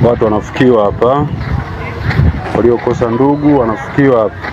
Watu wanafukiwa hapa, waliokosa ndugu wanafukiwa hapa.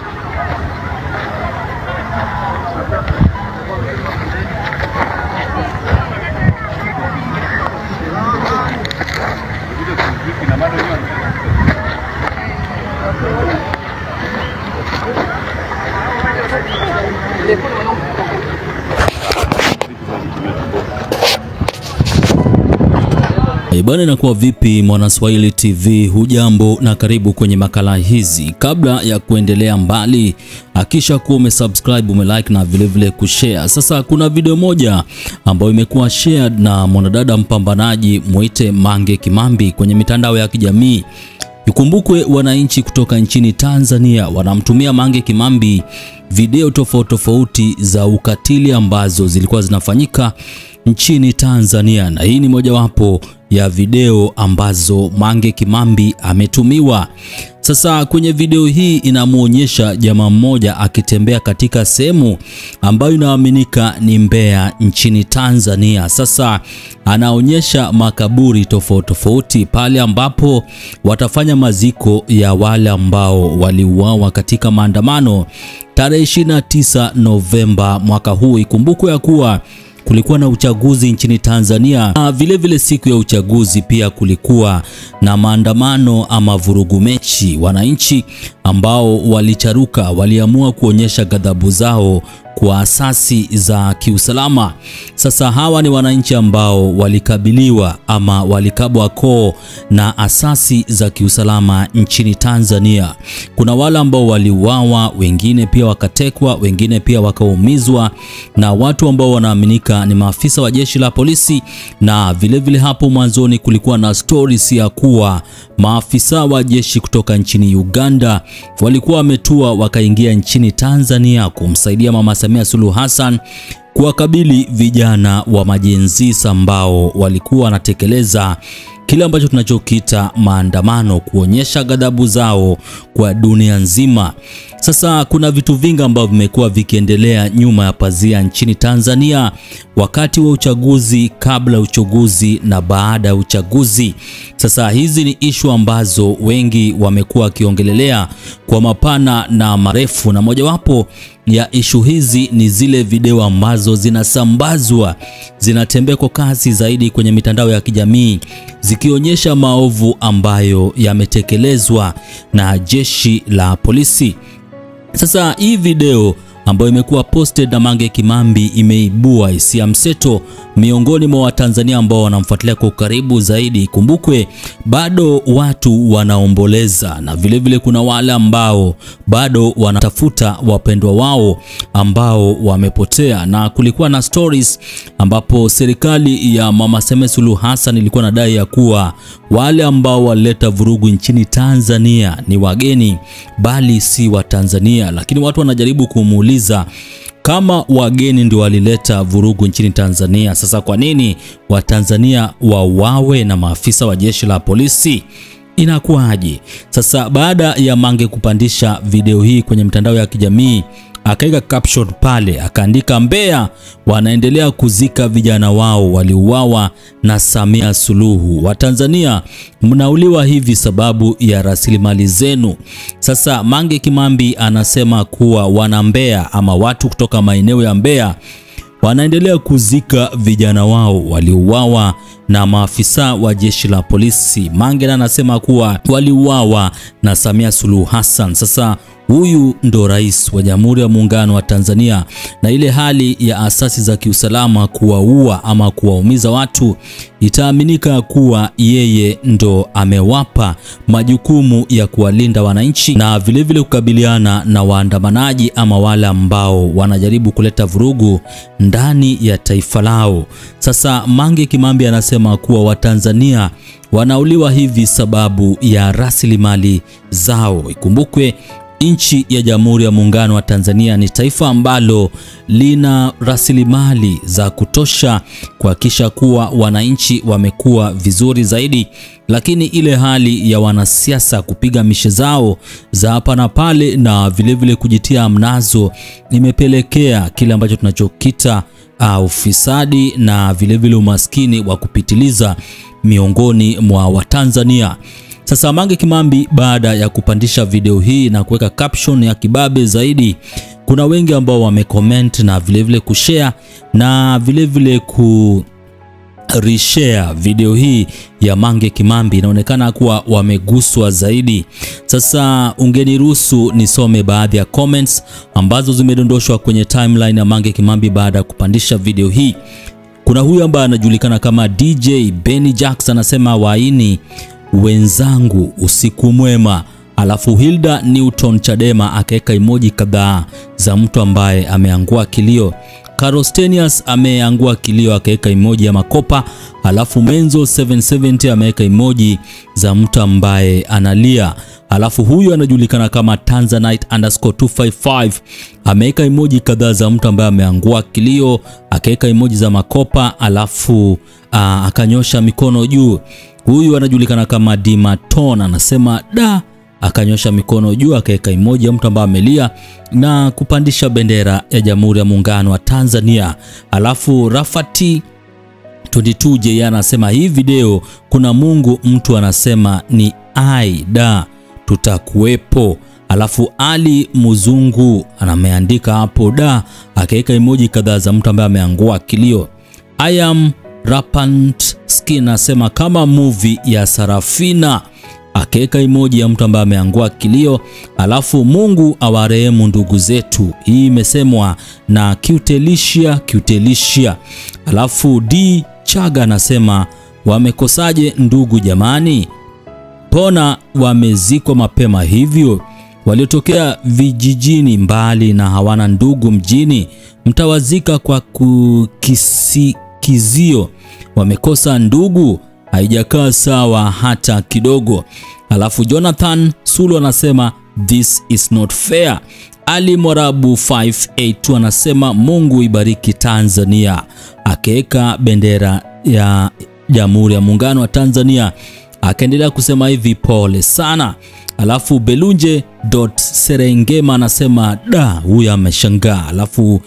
Bwana, inakuwa vipi Mwanaswahili TV? Hujambo na karibu kwenye makala hizi. Kabla ya kuendelea mbali, hakisha kuwa umesubscribe, umelike na vile vile kushare. Sasa kuna video moja ambayo imekuwa shared na mwanadada mpambanaji muite Mange Kimambi kwenye mitandao ya kijamii. Ikumbukwe wananchi kutoka nchini Tanzania wanamtumia Mange Kimambi video tofauti za ukatili ambazo zilikuwa zinafanyika nchini Tanzania, na hii ni mojawapo ya video ambazo Mange Kimambi ametumiwa. Sasa kwenye video hii inamuonyesha jamaa mmoja akitembea katika sehemu ambayo inaaminika ni Mbeya nchini Tanzania. Sasa anaonyesha makaburi tofauti pale ambapo watafanya maziko ya wale ambao waliuawa katika maandamano tarehe 29 Novemba mwaka huu. Ikumbukwe ya kuwa kulikuwa na uchaguzi nchini Tanzania, na vile vile siku ya uchaguzi pia kulikuwa na maandamano ama vurugu mechi. Wananchi ambao walicharuka waliamua kuonyesha ghadhabu zao kwa asasi za kiusalama. Sasa hawa ni wananchi ambao walikabiliwa ama walikabwa koo na asasi za kiusalama nchini Tanzania. Kuna wale ambao waliuawa, wengine pia wakatekwa, wengine pia wakaumizwa na watu ambao wanaaminika ni maafisa wa jeshi la polisi, na vile vile hapo mwanzoni kulikuwa na stories ya kuwa maafisa wa jeshi kutoka nchini Uganda walikuwa wametua wakaingia nchini Tanzania kumsaidia Mama Samia Suluhu Hassan kuwakabili vijana wa majenzisa ambao walikuwa wanatekeleza kile ambacho tunachokiita maandamano, kuonyesha ghadhabu zao kwa dunia nzima. Sasa kuna vitu vingi ambavyo vimekuwa vikiendelea nyuma ya pazia nchini Tanzania wakati wa uchaguzi, kabla uchaguzi na baada ya uchaguzi. Sasa hizi ni issue ambazo wengi wamekuwa wakiongelelea kwa mapana na marefu, na mojawapo ya issue hizi ni zile video ambazo zinasambazwa, zinatembea kwa kasi zaidi kwenye mitandao ya kijamii zikionyesha maovu ambayo yametekelezwa na jeshi la polisi. Sasa hii video ambayo imekuwa posted na Mange Kimambi imeibua hisia mseto miongoni mwa Watanzania ambao wanamfuatilia kwa karibu zaidi. Kumbukwe bado watu wanaomboleza, na vile vile kuna wale ambao bado wanatafuta wapendwa wao ambao wamepotea, na kulikuwa na stories ambapo serikali ya Mama Samia Suluhu Hassan ilikuwa nadai ya kuwa wale ambao walileta vurugu nchini Tanzania ni wageni bali si wa Tanzania, lakini watu wanajaribu kumuuliza kama wageni ndio walileta vurugu nchini Tanzania, sasa kwa nini Watanzania wauawe na maafisa wa jeshi la polisi? Inakuaje? Sasa baada ya Mange kupandisha video hii kwenye mitandao ya kijamii, akaweka caption pale akaandika, Mbeya wanaendelea kuzika vijana wao waliuawa na Samia Suluhu. Watanzania mnauliwa hivi sababu ya rasilimali zenu. Sasa Mange Kimambi anasema kuwa wana Mbeya ama watu kutoka maeneo ya Mbeya wanaendelea kuzika vijana wao waliuawa na maafisa wa jeshi la polisi. Mange anasema kuwa waliuawa na Samia Suluhu Hassan. Sasa huyu ndo rais wa Jamhuri ya Muungano wa Tanzania, na ile hali ya asasi za kiusalama kuwaua ama kuwaumiza watu itaaminika kuwa yeye ndo amewapa majukumu ya kuwalinda wananchi na vile vile kukabiliana na waandamanaji ama wale ambao wanajaribu kuleta vurugu ndani ya taifa lao. Sasa Mange Kimambi anasema kuwa Watanzania wanauliwa hivi sababu ya rasilimali zao. Ikumbukwe Nchi ya Jamhuri ya Muungano wa Tanzania ni taifa ambalo lina rasilimali za kutosha kuhakikisha kuwa wananchi wamekuwa vizuri zaidi, lakini ile hali ya wanasiasa kupiga mishe zao za hapa na pale na vilevile kujitia mnazo imepelekea kile ambacho tunachokita ufisadi na vilevile umaskini wa kupitiliza miongoni mwa Watanzania. Sasa Mange Kimambi baada ya kupandisha video hii na kuweka caption ya kibabe zaidi, kuna wengi ambao wamecomment na vilevile kushare na vilevile reshare video hii ya Mange Kimambi. Inaonekana kuwa wameguswa zaidi. Sasa ungeniruhusu nisome baadhi ya comments ambazo zimedondoshwa kwenye timeline ya Mange Kimambi baada ya kupandisha video hii. Kuna huyu ambaye anajulikana kama DJ Benny Jackson, anasema waini wenzangu usiku mwema. Alafu Hilda Newton Chadema akaweka emoji kadhaa za mtu ambaye ameangua kilio. Carostenius ameangua kilio akaweka emoji ya makopa. Alafu Menzo 770 ameweka emoji za mtu ambaye analia. Alafu huyu anajulikana kama Tanzanite_255 ameweka emoji kadhaa za mtu ambaye ameangua kilio akaweka emoji za makopa. Alafu akanyosha mikono juu. Huyu anajulikana kama Dimaton anasema da, akanyosha mikono juu akaweka emoji ya mtu ambaye amelia na kupandisha bendera ya Jamhuri ya Muungano wa Tanzania. Alafu Rafati 22J anasema hii video kuna Mungu, mtu anasema ni aida tutakuwepo. Alafu Ali Muzungu anameandika hapo da, akaweka emoji kadhaa za mtu ambaye ameangua kilio. I am Rapant Skin anasema kama movie ya Sarafina, akaweka emoji ya mtu ambaye ameangua kilio. Alafu Mungu awarehemu ndugu zetu, hii imesemwa na Cutelishia. Alafu D Chaga anasema wamekosaje ndugu jamani, pona wamezikwa mapema hivyo, waliotokea vijijini mbali na hawana ndugu mjini, mtawazika kwa kizio, wamekosa ndugu, haijakaa sawa hata kidogo. Alafu Jonathan Sulu anasema this is not fair. Ali Morabu 582 anasema Mungu ibariki Tanzania, akaweka bendera ya Jamhuri ya Muungano wa Tanzania, akaendelea kusema hivi pole sana. Alafu Belunje.Serengema anasema da, huyu ameshangaa. Alafu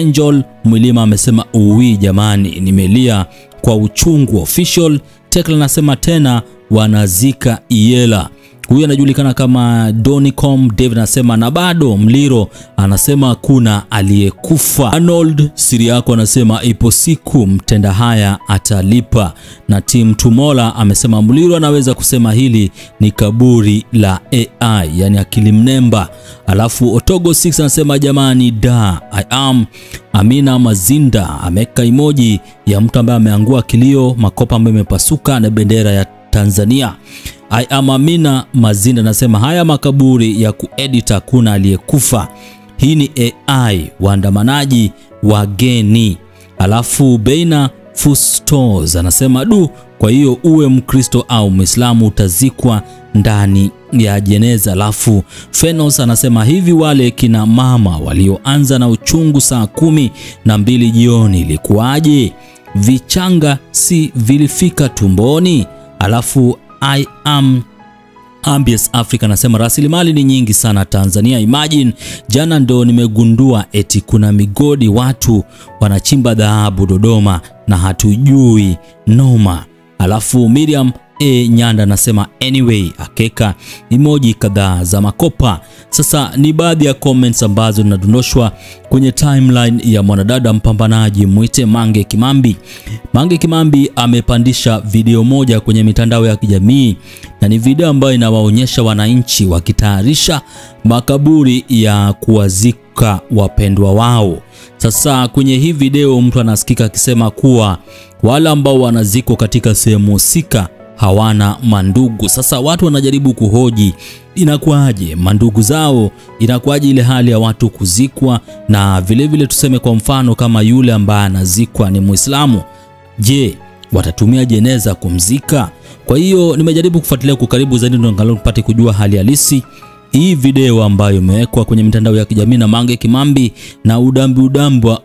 Angel Mwilima amesema uwi jamani, nimelia kwa uchungu. Official Tekla anasema tena wanazika Iyela. Huyu anajulikana kama Donicom David anasema na bado Mliro anasema kuna aliyekufa. Arnold Siriako anasema ipo siku mtenda haya atalipa. Na Team Tumola amesema Mliro anaweza kusema hili ni kaburi la AI, yani akili mnemba. Alafu Otogo 6 anasema jamani da, I am Amina Mazinda ameweka emoji ya mtu ambaye ameangua kilio, makopa ambayo imepasuka na bendera ya Tanzania. I am Amina Mazinda nasema haya makaburi ya kuedita kuna aliyekufa, hii ni AI, waandamanaji wageni. Alafu Beina Fustos anasema du, kwa hiyo uwe Mkristo au Muislamu utazikwa ndani ya jeneza. Alafu Fenos anasema hivi wale kina mama walioanza na uchungu saa 12 jioni ilikuwaje? Vichanga si vilifika tumboni? Alafu I am Ambience Africa anasema rasilimali ni nyingi sana Tanzania, imagine jana ndo nimegundua eti kuna migodi watu wanachimba dhahabu Dodoma na hatujui noma. Alafu Miriam Nyanda anasema anyway, akeka emoji kadhaa za makopa. Sasa ni baadhi ya comments ambazo zinadondoshwa kwenye timeline ya mwanadada mpambanaji mwite Mange Kimambi. Mange Kimambi amepandisha video moja kwenye mitandao ya kijamii na ni video ambayo inawaonyesha wananchi wakitayarisha makaburi ya kuwazika wapendwa wao. Sasa kwenye hii video mtu anasikika akisema kuwa wale ambao wanazikwa katika sehemu husika hawana mandugu. Sasa watu wanajaribu kuhoji inakuaje mandugu zao, inakuaje ile hali ya watu kuzikwa, na vile tuseme kwa mfano kama yule ambaye anazikwa ni Muislamu, je, watatumia jeneza kumzika? Kwa hiyo nimejaribu kufuatilia kwa karibu zaidi ndio angalau tupate kujua hali halisi hii video ambayo imewekwa kwenye mitandao ya kijamii na Mange Kimambi na udambi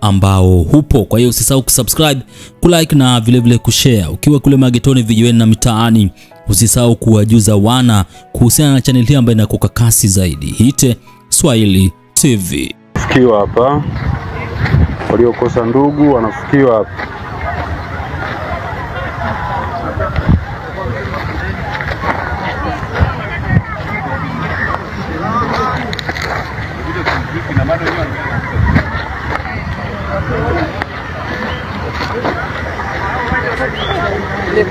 ambao hupo. Kwa hiyo usisahau kusubscribe, kulike na vile vile kushare. Ukiwa kule magetoni, vijiweni na mitaani, usisahau kuwajuza wana kuhusiana na channel hii ambayo inakuka kasi zaidi. Hite Swahili TV. Wanafukiwa hapa, waliokosa ndugu wanafukiwa hapa. Le